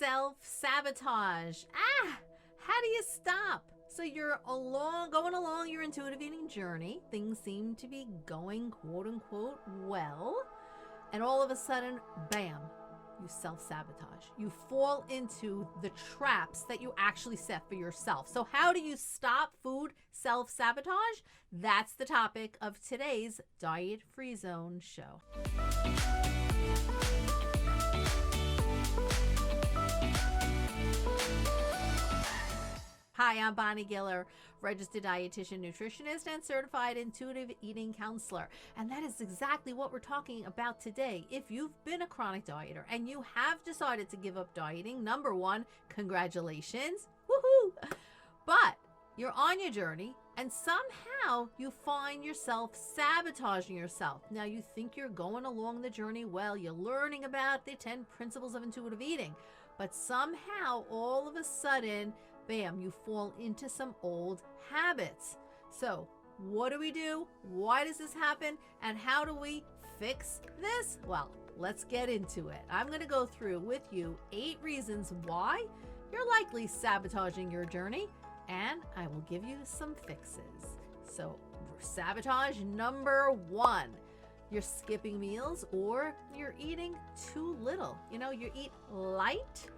self-sabotage. How do you stop? So you're going along your intuitive eating journey. Things seem to be going quote unquote well. And all of a sudden, bam, you self-sabotage. You fall into the traps that you actually set for yourself. So how do you stop food self-sabotage? That's the topic of today's Diet Free Zone show. Hi, I'm Bonnie Giller, registered dietitian, nutritionist, and certified intuitive eating counselor. And that is exactly what we're talking about today. If you've been a chronic dieter and you have decided to give up dieting, number one, congratulations. Woohoo! But you're on your journey and somehow you find yourself sabotaging yourself. Now you think you're going along the journey well, you're learning about the 10 principles of intuitive eating, but somehow all of a sudden, bam, you fall into some old habits. So what do? Why does this happen? And how do we fix this? Well, let's get into it. I'm going to go through with you 8 reasons why you're likely sabotaging your journey, and I will give you some fixes. So sabotage number 1. You're skipping meals or you're eating too little. You eat light.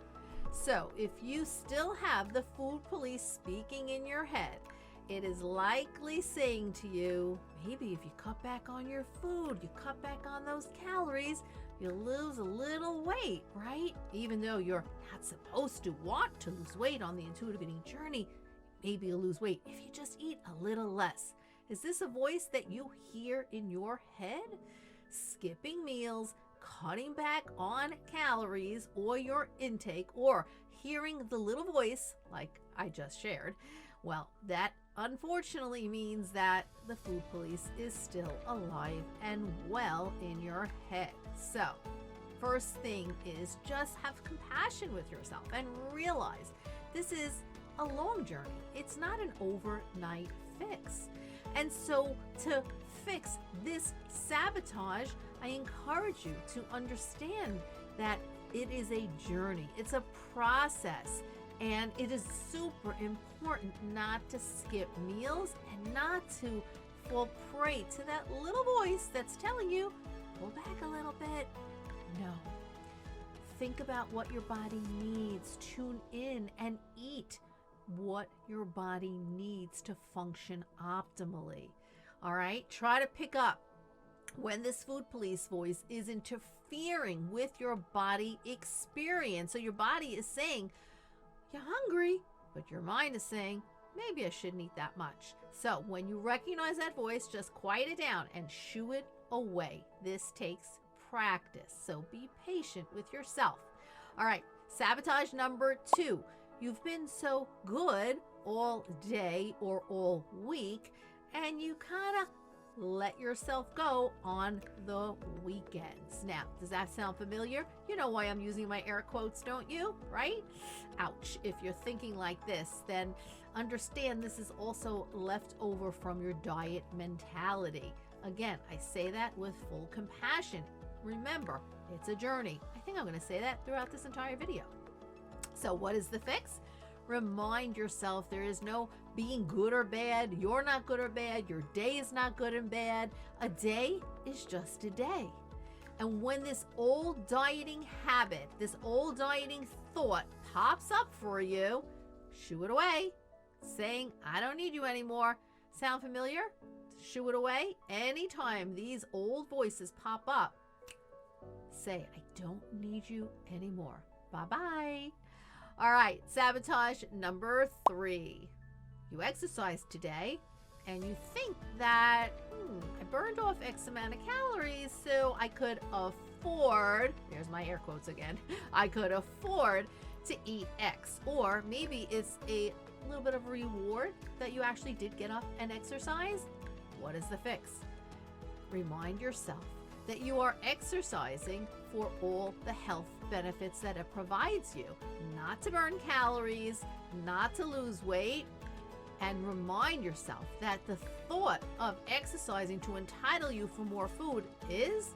So if you still have the food police speaking in your head, it is likely saying to you, maybe if you cut back on your food, you cut back on those calories, you'll lose a little weight, right? Even though you're not supposed to want to lose weight on the intuitive eating journey, maybe you'll lose weight if you just eat a little less. Is this a voice that you hear in your head? Skipping meals, cutting back on calories or your intake, or hearing the little voice like I just shared, well, that unfortunately means that the food police is still alive and well in your head. So first thing is just have compassion with yourself and realize this is a long journey. It's not an overnight fix. And so to fix this sabotage, I encourage you to understand that it is a journey. It's a process. And it is super important not to skip meals and not to fall prey to that little voice that's telling you, pull back a little bit. No. Think about what your body needs. Tune in and eat what your body needs to function optimally. All right? Try to pick up when this food police voice is interfering with your body experience. So your body is saying, you're hungry, but your mind is saying, maybe I shouldn't eat that much. So when you recognize that voice, just quiet it down and shoo it away. This takes practice. So be patient with yourself. All right, sabotage number 2. You've been so good all day or all week, and you kind of let yourself go on the weekends. Now, does that sound familiar? You know why I'm using my air quotes, don't you? Right? Ouch. If you're thinking like this, then understand this is also left over from your diet mentality. Again, I say that with full compassion. Remember, it's a journey. I think I'm going to say that throughout this entire video. So what is the fix? Remind yourself there is no being good or bad. You're not good or bad. Your day is not good and bad. A day is just a day. And when this old dieting habit, this old dieting thought pops up for you, shoo it away, saying, I don't need you anymore. Sound familiar? Shoo it away. Anytime these old voices pop up, say, I don't need you anymore. Bye-bye. All right, sabotage number 3. You exercised today and you think that, I burned off X amount of calories, so I could afford, there's my air quotes again, I could afford to eat X. Or maybe it's a little bit of a reward that you actually did get up and exercise. What is the fix? Remind yourself that you are exercising for all the health benefits that it provides you, not to burn calories, not to lose weight, and remind yourself that the thought of exercising to entitle you for more food is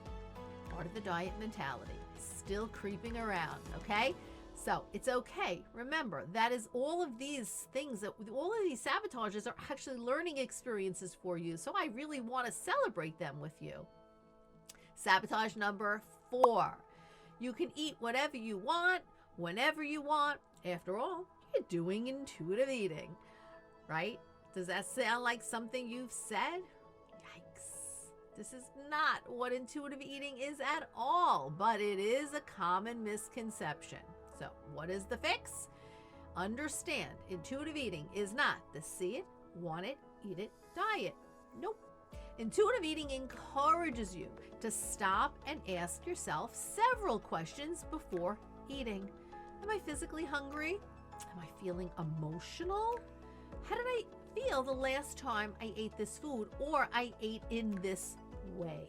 part of the diet mentality, still creeping around, okay? So it's okay. Remember, that is all of these things, that all of these sabotages are actually learning experiences for you. So I really want to celebrate them with you. Sabotage number 4. You can eat whatever you want, whenever you want. After all, you're doing intuitive eating, right? Does that sound like something you've said? Yikes. This is not what intuitive eating is at all, but it is a common misconception. So what is the fix? Understand, intuitive eating is not the see it, want it, eat it diet. Nope. Intuitive eating encourages you to stop and ask yourself several questions before eating. Am I physically hungry? Am I feeling emotional? How did I feel the last time I ate this food, or I ate in this way?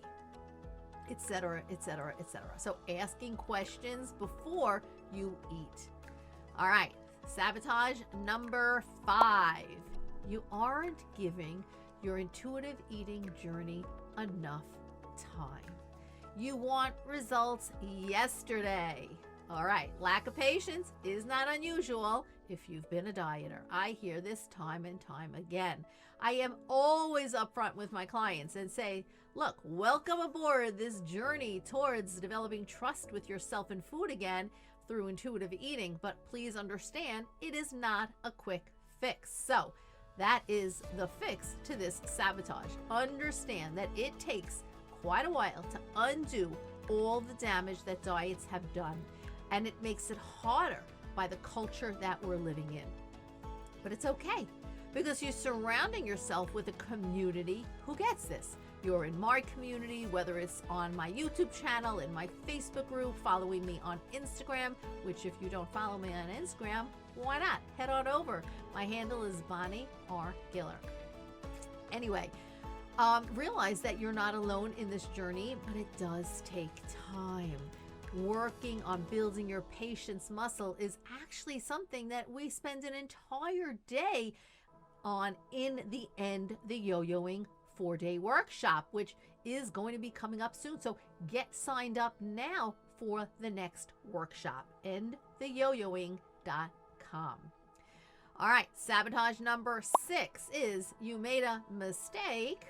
Etc., etc., etc. So asking questions before you eat. All right, sabotage number 5. You aren't giving your intuitive eating journey enough time. You want results yesterday. All right, lack of patience is not unusual if you've been a dieter. I hear this time and time again. I am always upfront with my clients and say, look, welcome aboard this journey towards developing trust with yourself and food again through intuitive eating, but please understand it is not a quick fix. So that is the fix to this sabotage. Understand that it takes quite a while to undo all the damage that diets have done, and it makes it harder by the culture that we're living in. But it's okay, because you're surrounding yourself with a community who gets this. You're in my community, whether it's on my YouTube channel, in my Facebook group, following me on Instagram, which if you don't follow me on Instagram, why not? Head on over. My handle is Bonnie R. Giller. Anyway, realize that you're not alone in this journey, but it does take time. Working on building your patience muscle is actually something that we spend an entire day on in the Yo-Yoing 4-day workshop, which is going to be coming up soon. So get signed up now for the next workshop, endtheyoyoing.com. All right, sabotage number 6 is you made a mistake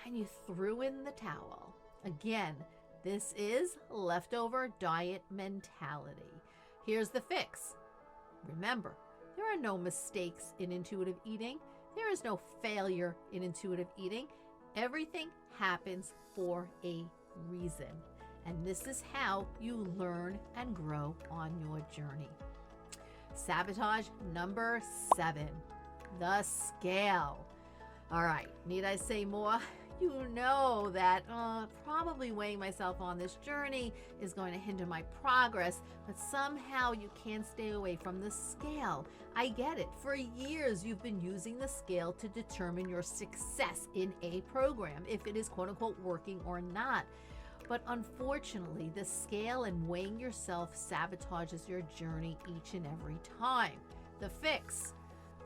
and you threw in the towel. Again, this is leftover diet mentality. Here's the fix. Remember, there are no mistakes in intuitive eating. There is no failure in intuitive eating. Everything happens for a reason. And this is how you learn and grow on your journey. Sabotage number 7, the scale. All right, need I say more? You know that probably weighing myself on this journey is going to hinder my progress, but somehow you can't stay away from the scale. I get it. For years, you've been using the scale to determine your success in a program, if it is quote unquote working or not. But unfortunately, the scale and weighing yourself sabotages your journey each and every time. The fix: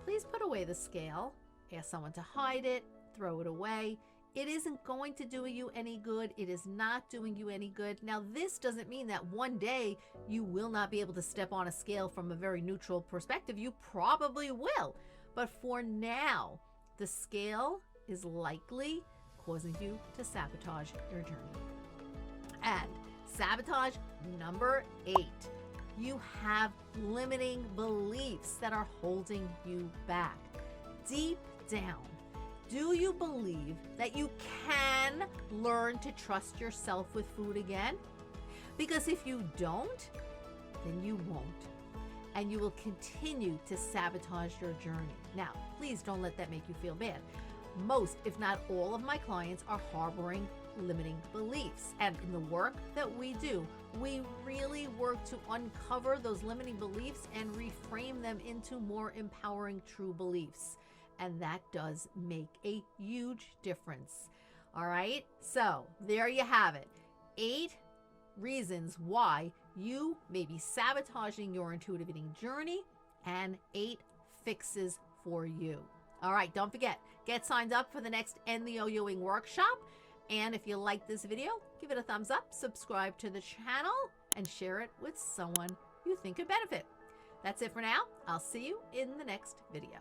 please put away the scale. Ask someone to hide it, throw it away. It isn't going to do you any good. It is not doing you any good. Now, this doesn't mean that one day you will not be able to step on a scale from a very neutral perspective. You probably will. But for now, the scale is likely causing you to sabotage your journey. And sabotage number 8. You have limiting beliefs that are holding you back. Deep down, do you believe that you can learn to trust yourself with food again? Because if you don't, then you won't. And you will continue to sabotage your journey. Now, please don't let that make you feel bad. Most, if not all of my clients are harboring limiting beliefs. And in the work that we do, we really work to uncover those limiting beliefs and reframe them into more empowering true beliefs. And that does make a huge difference. All right, so there you have it. 8 reasons why you may be sabotaging your intuitive eating journey and 8 fixes for you. All right, don't forget, get signed up for the next End the Yo-Yoing workshop. And if you like this video, give it a thumbs up, subscribe to the channel, and share it with someone you think could benefit. That's it for now. I'll see you in the next video.